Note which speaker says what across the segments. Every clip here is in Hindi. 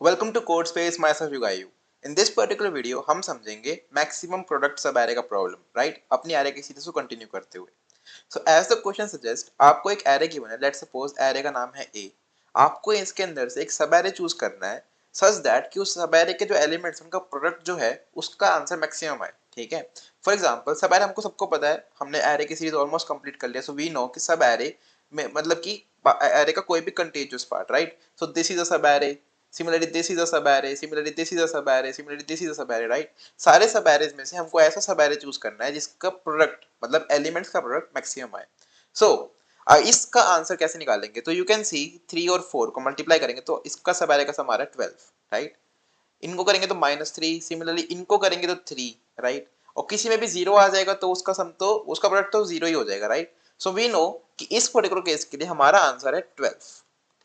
Speaker 1: Welcome to Code Space myself Yugayu. In this particular video हम समझेंगे मैक्सिमम प्रोडक्ट सब एरे का प्रॉब्लम, राइट? अपनी एरे की सीरीज को कंटिन्यू करते हुए। So as the question suggest, आपको एक एरे गिवन है। लेट्स सपोज एरे का नाम है ए। आपको इसके अंदर से एक सब एरे चूज करना है सच दैट कि उस सब एरे के जो एलिमेंट्स उनका प्रोडक्ट जो है उसका आंसर मैक्सिमम आए। ठीक है, फॉर एग्जांपल सब एरे हमको सबको पता है, हमने एरे की सीरीज ऑलमोस्ट कंप्लीट कर लिया। सो वी नो कि सब एरे में मतलब कि एरे का कोई भी continuous part, right? So this is a सब array, similarly this is a sub array, similarly this is a sub array, similarly this is a sub array, right? सारे सब एरेज में से हमको ऐसा सब एरे चूज करना है जिसका प्रोडक्ट मतलब एलिमेंट्स का प्रोडक्ट मैक्सिमम आए। सो इसका आंसर कैसे निकालेंगे? तो यू कैन सी 3 और 4 को मल्टीप्लाई करेंगे तो इसका सब एरे का सम आ रहा है 12, राइट? इनको करेंगे तो -3, सिमिलरली इनको करेंगे तो 3, राइट? और किसी में भी 0 आ जाएगा तो उसका सम तो उसका प्रोडक्ट तो 0 ही हो जाएगा, राइट? सो वी नो कि इस पर्टिकुलर केस के लिए हमारा आंसर है 12।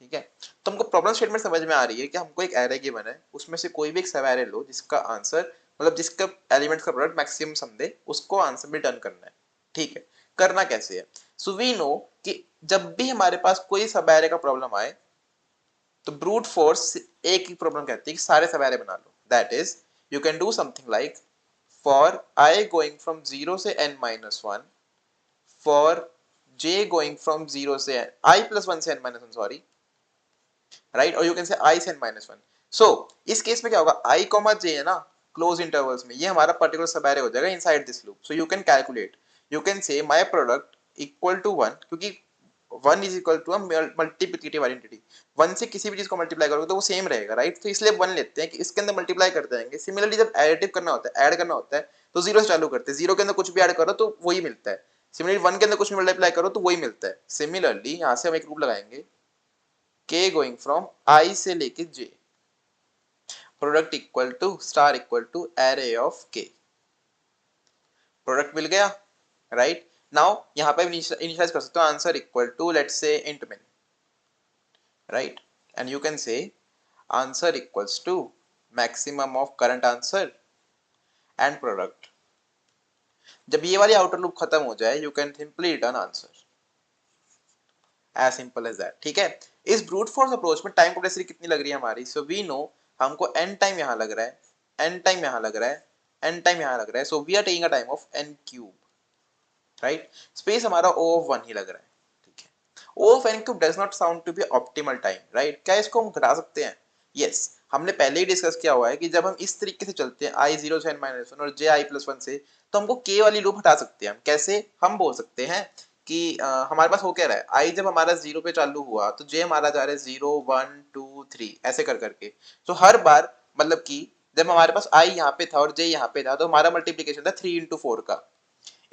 Speaker 1: ठीक है, तो हमको प्रॉब्लम स्टेटमेंट समझ में आ रही है कि हमको एक एरे गिवन है, उसमें से कोई भी एक सब एरे लो जिसका आंसर मतलब जिसका एलिमेंट्स का प्रोडक्ट मैक्सिमम सम दे, उसको आंसर में रिटर्न करना है। ठीक है, करना कैसे है? सो वी नो कि जब भी हमारे पास कोई सब एरे का प्रॉब्लम आए तो ब्रूट फोर्स एक ही प्रॉब्लम कहती है कि सारे सब एरे बना लो। That is you can do something like for i going from 0 से n-1, for j going from 0 से i plus 1 से n-1, सॉरी, राइट? और यू कैन से i से n-1। सो इस केस में क्या होगा, i कॉमा j है ना क्लोज इंटरवल्स में, ये हमारा पर्टिकुलर सब एरे हो जाएगा inside this loop. So you can calculate, you can say my product equal to 1, क्योंकि 1 is equal to multiplicative identity. 1 से किसी भी चीज को मल्टीप्लाई करोगे तो वो सेम रहेगा, राइट? तो इसलिए 1 लेते हैं कि इसके अंदर मल्टीप्लाई करते जाएंगे। सिमिलरली जब एडिटिव करना होता है, ऐड करना होता है, तो 0 से चालू करते हैं। 0 के अंदर कुछ भी ऐड करो तो वही मिलता है। सिमिलरली 1 के अंदर कुछ भी मल्टीप्लाई करो तो वही मिलता है। सिमिलरली यहाँ से हम एक रूप लगाएंगे, k गोइंग फ्रॉम i से लेके j, product equal to star equal to array of k। Product मिल गया, राइट? नाउ यहाँ पे इनिशियलाइज कर सकते हो, answer equal to let's say int min, right? And you can say answer equals to maximum of current answer and product। जब ये वाली आउटर लूप खत्म हो जाए, you can simply return answer, as simple as that. ठीक है, इस ब्रूट फोर्स अप्रोच में टाइम कॉम्प्लेक्सिटी कितनी लग रही है हमारी? सो वी नो हमको n टाइम यहाँ लग रहा है, n टाइम यहाँ लग रहा है, n टाइम यहाँ लग रहा है। So we are taking a time of n cube, right? Space हमारा O ऑफ 1 ही लग रहा है। ठीक है, O of n cube does not sound to be optimal time, right? क्या इसको हम घटा सकते हैं? यस, हमने पहले ही डिस्कस किया हुआ है कि जब हम इस तरीके से चलते हैं i 0 से n-1 और j i plus 1 से, तो हमको k वाली लूप हटा सकते हैं। हम कैसे? हम बोल सकते हैं कि हमारे पास हो क्या रहा है, i जब हमारा 0 पे चालू हुआ तो j हमारा जा रहा है 0 1 2 3 ऐसे कर करके। तो हर बार मतलब कि जब हमारे पास i यहाँ पे था और j यहाँ पे था तो हमारा मल्टीप्लीकेशन था 3 into 4 का।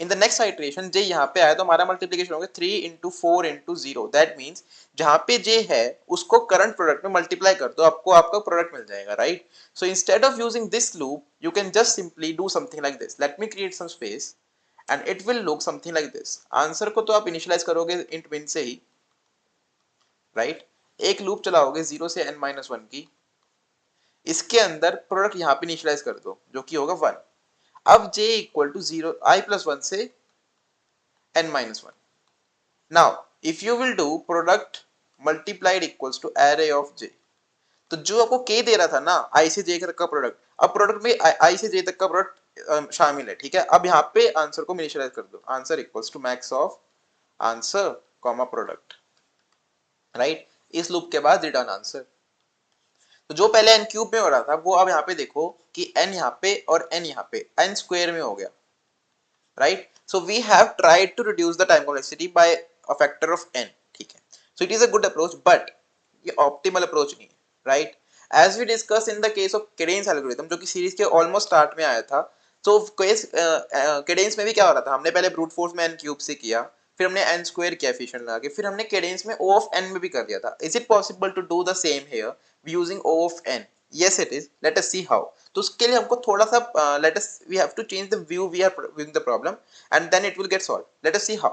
Speaker 1: In the next iteration j यहाँ पे आया तो हमारा मल्टीप्लीकेशन हो गया 3 into 4 into 0। दैट मीन्स जहाँ पे j है उसको करंट प्रोडक्ट में मल्टीप्लाई कर दो, आपको आपका प्रोडक्ट मिल जाएगा, right? So instead of using this loop you can just simply do something like this. Let me create some space and it will look something like this. Answer को तो आप इनिशियलाइज करोगे इंट min से ही, राइट? एक लूप चलाओगे 0 से n-1 की, इसके अंदर प्रोडक्ट यहाँ पे इनिशियलाइज कर दो जो कि होगा 1। अब j equal to 0 i plus 1 से n-1। Now, if you will do product multiplied equals to array of j, तो जो आपको k दे रहा था ना i से j तक का प्रोडक्ट, अब प्रोडक्ट में i से j तक का प्रोडक्ट शामिल है। ठीक है, अब यहाँ पे आंसर को इनिशियलाइज कर दो, answer equals to max of answer comma product, right? इस लूप के बाद रिटर्न आंसर। तो जो पहले n क्यूब में हो रहा था वो अब यहाँ पे देखो कि n यहाँ पे और n यहाँ पे n स्क्वायर में हो गया, right? So we have tried to reduce the time complexity by a factor of n। ठीक है, so it is a good approach but ये optimal approach नहीं है, right? As we discussed in the case of Cadence algorithm, जो कि सीरीज के ऑलमोस्ट स्टार्ट में आया था, तो केस Cadence में भी क्या हो रहा था, हमने पहले ब्रूट फोर्स में n क्यूब से किया, फिर हमने n स्क्वायर किया एफिशिएंट लगा के, फिर हमने Cadence में O of n में भी कर दिया था। Is it possible to do the same here using O of n? Yes it is, let us see how। तो उसके लिए हमको थोड़ा सा let us we have to change the view we are viewing the problem and then it will get solved। let us see how।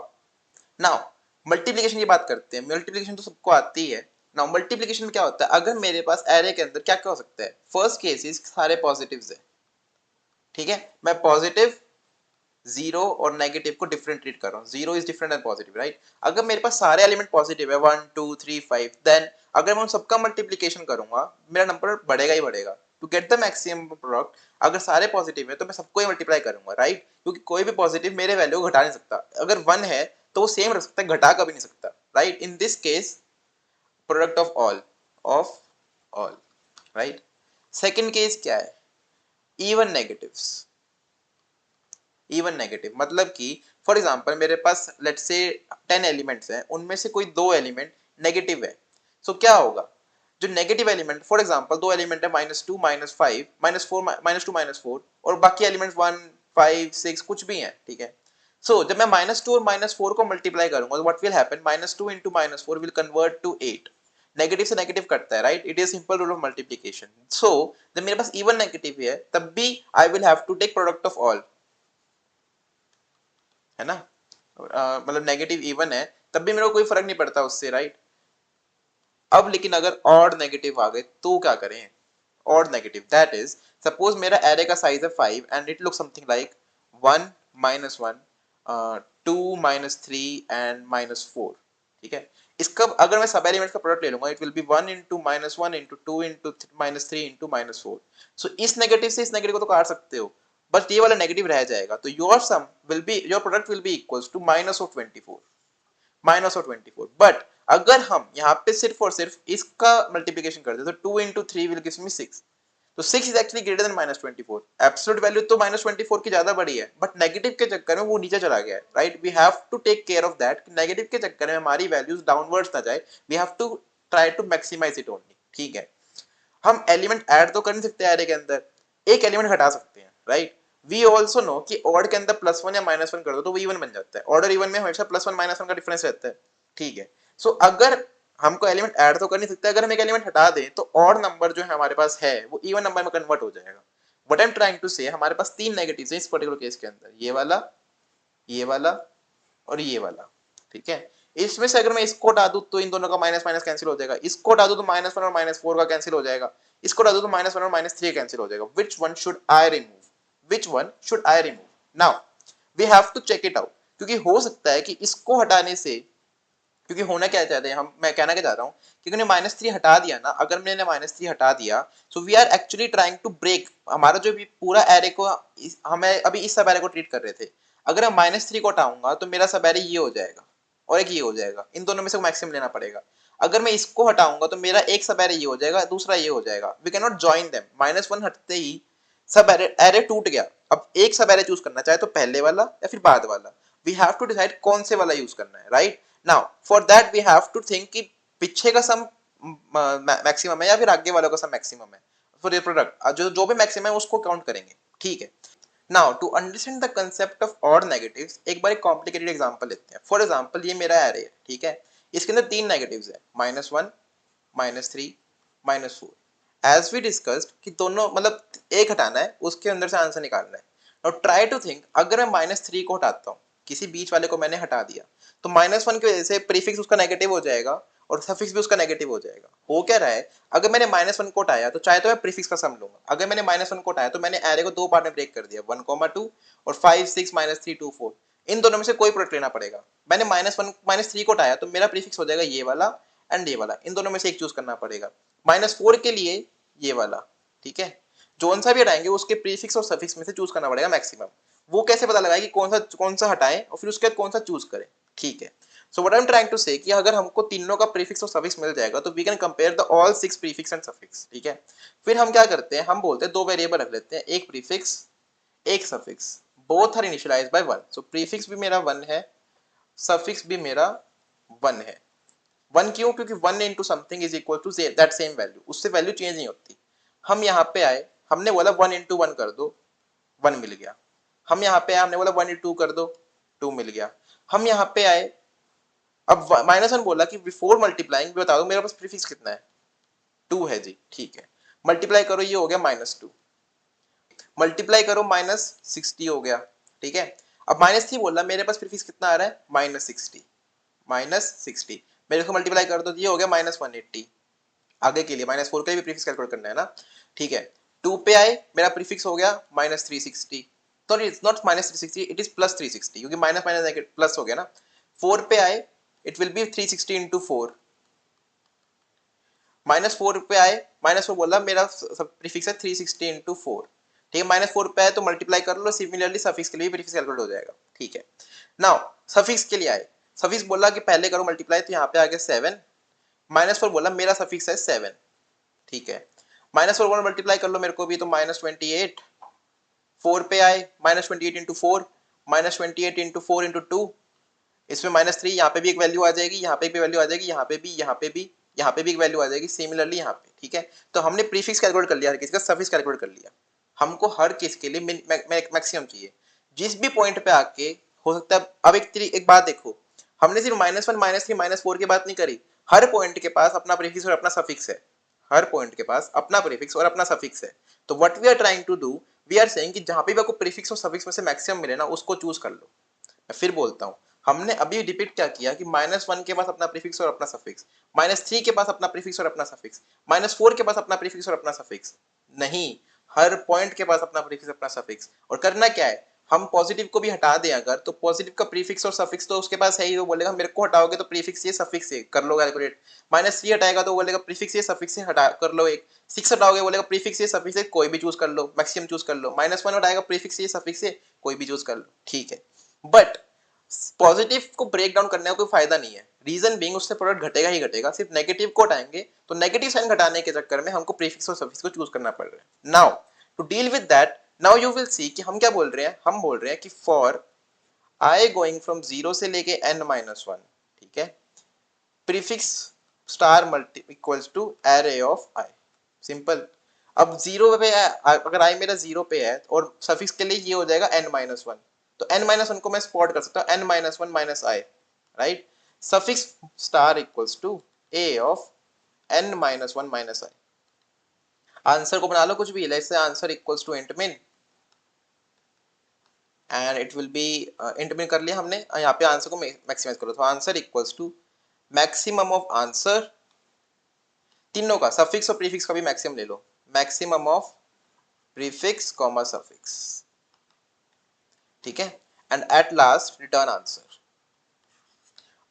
Speaker 1: now multiplication की बात करते हैं। मल्टीप्लिकेशन तो सबको आती है। नाउ मल्टीप्लिकेशन में क्या होता है, अगर मेरे पास एरे के अंदर क्या क्या हो सकता है, फर्स्ट केस इज सारे पॉजिटिव्स है। ठीक है, मैं पॉजिटिव जीरो और नेगेटिव को डिफरेंट ट्रीट कर रहा हूँ, zero is different and positive, right. अगर मेरे पास सारे एलिमेंट पॉजिटिव है 1 2 3 5, देन अगर मैं उन सबका मल्टीप्लीकेशन करूंगा मेरा नंबर बढ़ेगा ही बढ़ेगा। To get the maximum product, अगर सारे पॉजिटिव है तो मैं सबको ही मल्टीप्लाई करूंगा, राइट, क्योंकि कोई भी पॉजिटिव मेरे वैल्यू को घटा नहीं सकता। अगर 1 है तो वो सेम रख सकता है, घटा कभी नहीं सकता, right. In this case product of all, right. Second case क्या है, इवन नेगेटिव्स। इवन नेगेटिव मतलब कि फॉर एग्जांपल मेरे पास लेट्स से 10 एलिमेंट्स हैं, उनमें से कोई दो एलिमेंट नेगेटिव है। सो क्या होगा, जो नेगेटिव एलिमेंट, फॉर एग्जांपल दो एलिमेंट है -2 -5 -4 -2 -4, और बाकी एलिमेंट्स 1 5 6 कुछ भी हैं, ठीक है। सो जब मैं -2 और -4 को मल्टीप्लाई करूंगा तो what will happen, -2 into -4 will convert to 8। Negative से नेगेटिव कटता है, right, it is simple rule of multiplication. So जब मेरे पास इवन नेगेटिव है तब भी I will have to take product of all, है ना। मतलब नेगेटिव इवन है तब भी मेरे को कोई फर्क नहीं पड़ता उससे, राइट। अब लेकिन अगर ऑड नेगेटिव आ गए तो क्या करें। Odd negative that is, suppose मेरा एरे का साइज है 5 and it look something like 1 -1 2 -3 and -4, ठीक है। इसका अगर मैं सब एलिमेंट्स का प्रोडक्ट ले लूंगा it will B 1 into -1 into 2 into -3 into -4। सो इस नेगेटिव से इस नेगेटिव को तो काट सकते हो, बट ये वाला नेगेटिव रह जाएगा, तो your sum will be, your product will be equals to -24, -24। But अगर हम यहाँ पे सिर्फ और सिर्फ इसका मल्टीप्लीकेशन कर दे तो 2 into 3 will gives me 6, तो 6 is actually greater than -24। Absolute value तो -24 की ज्यादा बड़ी है, बट नेगेटिव के चक्कर में वो नीचे चला गया है, right. We have to take care of that, negative के चक्कर में हमारी वैल्यूज डाउनवर्ड्स ना जाए। We have to try to maximize it only, ठीक है। हम एलिमेंट ऐड तो कर नहीं सकते एरे के अंदर, एक एलिमेंट हटा सकते हैं, राइट। वी ऑल्सो नो कि ऑड के अंदर +1 या -1 कर दो तो वो इवन बन जाता है। ऑड और इवन में हमेशा +1 -1 का डिफरेंस रहता है, ठीक है। सो अगर हमको एलिमेंट ऐड तो कर नहीं सकते, अगर हम एक एलिमेंट हटा दें तो ऑड नंबर जो है हमारे पास है वो इवन नंबर में कन्वर्ट हो जाएगा। What I am trying to say, हमारे पास तीन नेगेटिव्स हैं इस पर्टिकुलर केस के अंदर, ये वाला और ये वाला, ठीक है। इसमें से अगर मैं इसको हटा दूं तो इन दोनों का माइनस माइनस कैंसिल हो जाएगा, इसको हटा दूं तो -1 और -4 का कैंसिल हो जाएगा, इसको हटा दूं तो -1 और -3 कैंसिल हो जाएगा। Which one should I remove, which one should I remove. Now we have to check it out, क्योंकि हो सकता है कि इसको हटाने से, क्योंकि होना क्या चाहते हैं हम, मैं कहना क्या चाह रहा हूँ कि मैंने -3 हटा दिया ना, अगर मैंने -3 हटा दिया so we are actually trying to break हमारा जो भी पूरा एरे को, हमें अभी इस सब एरे को ट्रीट कर रहे थे। अगर मैं -3 को हटाऊंगा तो मेरा सब एरे ये हो जाएगा और एक ये हो जाएगा, इन दोनों में से मैक्सिमम लेना पड़ेगा। अगर मैं इसको हटाऊंगा तो मेरा एक सब एरे ये हो जाएगा, दूसरा ये हो जाएगा। We can not join them, -1 हटते ही सब एरे टूट गया। अब एक सब एरे चूज करना चाहे तो पहले वाला या फिर बाद वाला, वी हैव टू डिसाइड कौन से वाला यूज करना है, right. Now for that we have to think कि पीछे का सम मैक्सिमम है या फिर आगे वालों का सम मैक्सिमम है। फॉर ये प्रोडक्ट जो जो भी मैक्सिमम है उसको काउंट करेंगे, ठीक है। Now to understand the concept of odd negatives एक बार एक कॉम्प्लिकेटेड एग्जांपल लेते हैं। फॉर एग्जांपल ये मेरा एरे है, ठीक है, इसके अंदर तीन नेगेटिव्स है, -1 -3 -4। एज वी डिस्कस्ड कि दोनों मतलब एक हटाना है, उसके अंदर से आंसर निकालना है। नाउ ट्राई टू थिंक, अगर मैं -3 को हटाता हूँ, किसी बीच वाले को मैंने हटा दिया, तो -1 की वजह से प्रीफिक्स उसका नेगेटिव हो जाएगा और सफिक्स भी उसका नेगेटिव हो जाएगा। हो क्या रहा है, अगर मैंने -1 को हटाया तो चाहे तो मैं प्रीफिक्स का सम लूंगा, अगर मैंने -1 को हटाया तो मैंने एरे को दो पार्ट में ब्रेक कर दिया, 1, 2 और 5 6 -3 2 4। इन दोनों में से कोई प्रोडक्ट लेना पड़ेगा। मैंने -3 को हटाया तो मेरा प्रीफिक्स हो जाएगा ये वाला एंड ये वाला, इन दोनों में से एक चूज करना पड़ेगा। -4 के लिए ये वाला, ठीक है। जोन सा भी हटाएंगे उसके प्रीफिक्स और सफिक्स में से चूज करना पड़ेगा मैक्सिमम। वो कैसे पता लगाए कि कौन सा हटाएं और फिर उसके बाद कौन सा चूज करें, ठीक है। So what I am trying to say कि अगर हमको तीनों का प्रीफिक्स और सफिक्स मिल जाएगा तो we can compare the all 6 prefix and suffix, ठीक है। फिर हम क्या करते हैं, हम बोलते हैं दो वेरिएबल रख लेते हैं, एक प्रीफिक्स एक suffix, both are initialized by 1। सो प्रीफिक्स भी मेरा 1 है, सफिक्स भी मेरा 1 है। 1 क्यों, क्योंकि 1 into something is equal to that same value, उससे वैल्यू चेंज नहीं होती। हम यहाँ पे आए, हमने बोला 1 into 1 कर दो, 1 मिल गया। हम यहाँ पे आए, हमने बोला 1 into 2 कर दो, 2 मिल गया। हम यहाँ पे आए, अब -1 बोला कि बिफोर मल्टीप्लाइंग बता दो मेरे पास प्रीफिक्स कितना है, 2 है जी, ठीक है। मल्टीप्लाई करो, ये हो गया -2, मल्टीप्लाई करो -60 हो गया, ठीक है। अब -3 बोला मेरे पास प्रीफिक्स कितना आ रहा है, -60, -60 मेरे को मल्टीप्लाई कर दो, ये हो गया -180। आगे के लिए -4 के लिए भी प्रीफिक्स कैलकुलेट करना है ना, ठीक है। 2 पे आए, मेरा प्रीफिक्स हो गया -360, तो इट्स नॉट -360, इट इज +360, क्योंकि माइनस माइनस प्लस हो गया ना। 4 पे आए इट विल बी 360 इंटू 4, -4 पे आए, -4 बोला मेरा सब प्रीफिक्स है 360 इंटू 4, ठीक है। -4 पे आए तो मल्टीप्लाई कर लो, सिमिलरली सफिक्स के लिए प्रीफिक्स कैलकुलेट हो जाएगा, ठीक है। नाउ सफिक्स के लिए आए, सफिक्स बोला कि पहले करो मल्टीप्लाई, तो यहाँ पे आ गया 7, -4 बोला मेरा सफिक्स है 7, ठीक है। -4 बोला मल्टीप्लाई कर लो मेरे को भी, तो -28, 4 पे आए, -28 इंटू 4, -28 इंटू 4 इंटू 2, इसमें -3, यहाँ पे भी एक वैल्यू आ जाएगी, यहाँ पे भी वैल्यू आ जाएगी, यहाँ पे भी, यहाँ पे भी, यहाँ पे भी एक वैल्यू आ जाएगी, सिमिलरली यहाँ पे, ठीक है। तो हमने प्रीफिक्स कैलकुलेट कर लिया, हर किसी का सफिक्स कैलकुलेट कर लिया। हमको हर केस के लिए मैक्सिमम चाहिए, जिस भी पॉइंट पे आके हो सकता है। अब एक बात देखो, हमने सिर्फ -1, -3, -4 की बात नहीं करी, हर पॉइंट के पास अपना प्रीफिक्स और अपना सफिक्स है, हर पॉइंट के पास अपना प्रीफिक्स और अपना सफिक्स है। तो what we are trying to do, we are saying कि जहां पे भी आपको प्रीफिक्स और सफिक्स में से मैक्सिमम मिले ना, उसको चूज कर लो। मैं फिर बोलता हूँ, हमने अभी रिपीट क्या किया कि -1 के पास अपना प्रीफिक्स और अपना सफिक्स, -3 के पास अपना प्रीफिक्स और अपना सफिक्स, -4 के पास अपना प्रीफिक्स और अपना सफिक्स नहीं, हर पॉइंट के पास अपना प्रीफिक्स अपना सफिक्स। और करना क्या है, हम पॉजिटिव को भी हटा दें अगर, तो पॉजिटिव का प्रीफिक्स और सफिक्स तो उसके पास है ही, वो बोलेगा मेरे को हटाओगे तो प्रीफिक्स ये सफिक्स ये कर लो कैलकुलेट। -3 हटाएगा तो बोलेगा प्रीफिक्स ये सफिक्स ये हटा कर लो एक, 6 हटाओगे बोलेगा प्रीफिक्स ये सफिक्स ये कोई भी चूज कर लो, मैक्सिमम चूज कर लो। -1 हटाएगा प्रीफिक्स ये सफिक्स ये कोई भी चूज कर लो, ठीक है। बट पॉजिटिव को ब्रेक डाउन करने का कोई फायदा नहीं है, रीजन बीइंग उससे प्रोडक्ट घटेगा ही घटेगा, सिर्फ नेगेटिव को हटाएंगे तो नेगेटिव साइन घटाने के चक्कर में हमको प्रीफिक्स और सफिक्स को चूज करना पड़ रहा है। Now to deal with that, now you will see कि हम क्या बोल रहे हैं, हम बोल रहे हैं कि फॉर आई गोइंग फ्रॉम 0 से लेके n-1, ठीक है, prefix star multi equals to array of i, simple. अब 0 पे है, अगर आई मेरा 0 पे है और सफिक्स के लिए ये हो जाएगा n-1, तो n-1 को मैं स्पॉट कर सकता हूँ n-1 minus i, right. Suffix star equals to a of n-1 minus i. Answer को बना लो कुछ भी, let's say answer equals to int min, and it will be int min कर लिया हमने, यहाँ पे आंसर को मैक्सिमाइज करो, तो answer equals to maximum of answer, तीनों का सफिक्स और प्रीफिक्स का भी मैक्सिमम ले लो, maximum of prefix comma suffix, ठीक है, and at last return answer.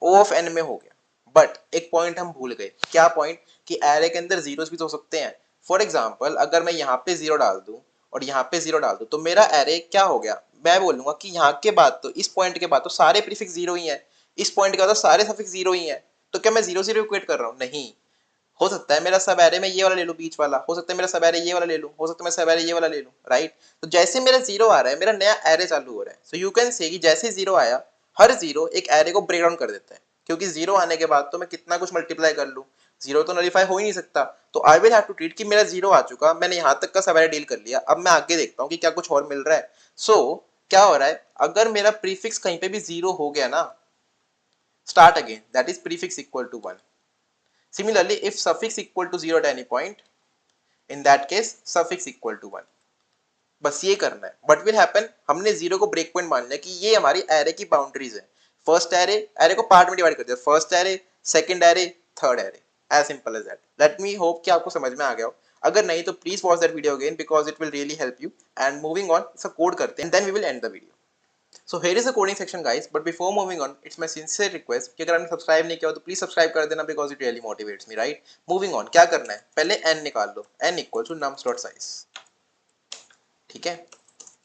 Speaker 1: O of n में हो गया, बट एक पॉइंट हम भूल गए, क्या पॉइंट, कि एरे के अंदर जीरोस भी तो हो सकते हैं। फॉर एग्जाम्पल अगर मैं यहाँ पे 0 डाल दूं और यहाँ पे 0 डाल दूं, तो मेरा एरे क्या हो गया, मैं बोलूंगा कि यहाँ के बाद तो, इस पॉइंट के बाद तो सारे प्रीफिक्स 0 ही है, इस पॉइंट के बाद तो सारे सफिक्स 0 ही है, तो क्या मैं 0 इक्वेट कर रहा हूँ, नहीं। हो सकता है मेरा सब एरे में ये वाला ले लूं बीच वाला, हो सकता है मेरा सब एरे ये वाला ले लूं, हो सकता है मैं सब एरे ये वाला ले लूं, राइट। तो जैसे मेरा 0 आ रहा है, मेरा नया एरे चालू हो रहा है, सो यू कैन से कि जैसे 0 आया, हर 0 एक एरे को ब्रेक डाउन कर देता है, क्योंकि 0 आने के बाद तो मैं कितना कुछ मल्टीप्लाई कर लूं, 0 तो नलीफाई हो ही नहीं सकता। तो I will have to treat कि मेरा 0 आ चुका, मैंने यहाँ तक का सब एरे डील कर लिया, अब मैं आगे देखता हूँ कि क्या कुछ और मिल रहा है। सो क्या हो रहा है, अगर मेरा प्रीफिक्स कहीं पे भी 0 हो गया ना, start again, that is prefix equal to 1. Similarly, if suffix equal to 0 at any point, in that case suffix equal to 1. बस ये करना है। What will happen, हमने 0 को ब्रेक पॉइंट मान लिया कि ये हमारी एरे की बाउंड्रीज है। फर्स्ट एरे, एरे को पार्ट में डिवाइड कर दिया, first array, second array, third array, as simple as that. Let me hope कि आपको समझ में आ गया हो, अगर नहीं तो please watch that video again because it will really help you. And moving on, इसका कोड करते हैं, then we will end the video. So here is the coding section guys, but before moving on, it's my sincere request कि अगर आपने सब्सक्राइब नहीं किया हो तो प्लीज सब्सक्राइब कर देना, because it really motivates me, right. Moving on, क्या करना है, पहले n निकाल लो, n equal to nums dot size, ठीक है।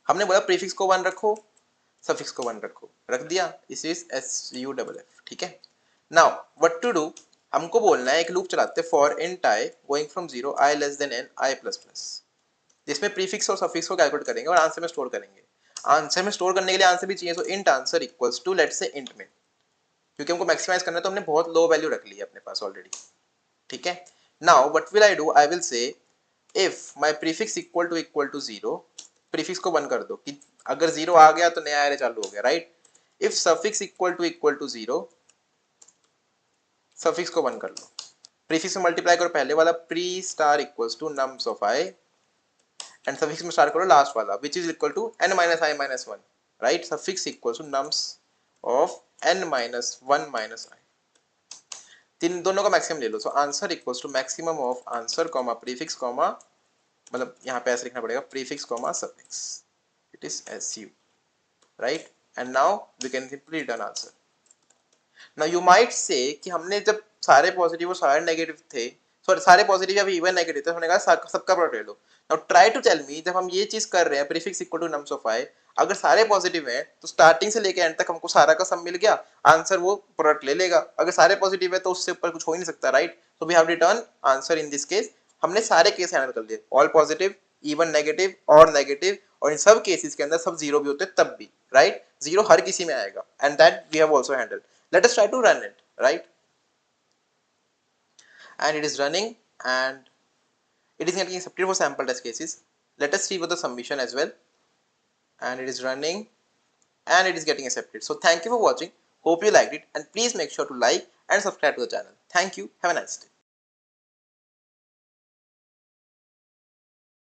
Speaker 1: हमने बोला प्रीफिक्स को 1 रखो, सफिक्स को 1 रखो, रख दिया, इस इज SUFF, ठीक है। नाउ व्हाट टू डू, हमको बोलना है, एक लूप चलाते हैं, for int i going from 0 i less than n i plus plus, जिसमें प्रीफिक्स और सफिक्स को कैलकुलेट करेंगे और आंसर में स्टोर करेंगे। आंसर में स्टोर करने के लिए आंसर भी चाहिए, so int answer equals to let's say int min, क्योंकि हमको मैक्सिमाइज करना है तो हमने बहुत लो वैल्यू रख ली है अपने पास ऑलरेडी, ठीक है। Now what will I do, I will say if my prefix equal to 0, prefix को 1 कर दो कि अगर 0 आ गया तो नया एरे चालू हो गया, right. If suffix equal to 0, suffix को 1 कर लो, प्रीफिक्स में मल्टीप्लाई करो पहले वाला, pre star equals to nums of i, and suffix में स्टार्ट करो लास्ट वाला which is equal to n minus i minus 1, right. Suffix equal to nums of n minus 1 minus i, तीन दोनों का मैक्सिमम ले लो। So answer equals to maximum of answer comma prefix comma, मतलब यहाँ पे ऐसे लिखना पड़ेगा, prefix comma suffix, it is SU, right? And now we can simply return answer. Now you might say कि हमने जब सारे पॉजिटिव और सारे नेगेटिव थे, सॉरी सारे पॉजिटिव या इवन नेगेटिव थे, हमने कहा सबका प्रोडक्ट ले लो. Now try to tell me, जब हम ये चीज कर रहे हैं prefix equal to nums of i, अगर सारे पॉजिटिव हैं तो स्टार्टिंग से लेके एंड तक हमको सारा का सम मिल गया, आंसर वो प्रोडक्ट ले लेगा. अगर सारे पॉजिटिव है तो उससे ऊपर कुछ हो ही नहीं सकता, right? So we have return answer in this case. हमने सारे केस हैंडल कर लिए, ऑल पॉजिटिव, इवन नेगेटिव और नेगेटिव, और इन सब केसेस के अंदर सब जीरो भी होते हैं तब भी, राइट? जीरो हर किसी में आएगा, and that we have also handled. Let us try to run it, right? And it is running, and it is getting accepted for sample test cases. Let us see for the submission as well. And it is running, and it is getting accepted. So thank you for watching. Hope you liked it, and please make sure to like and subscribe to the channel. Thank you. Have a nice day.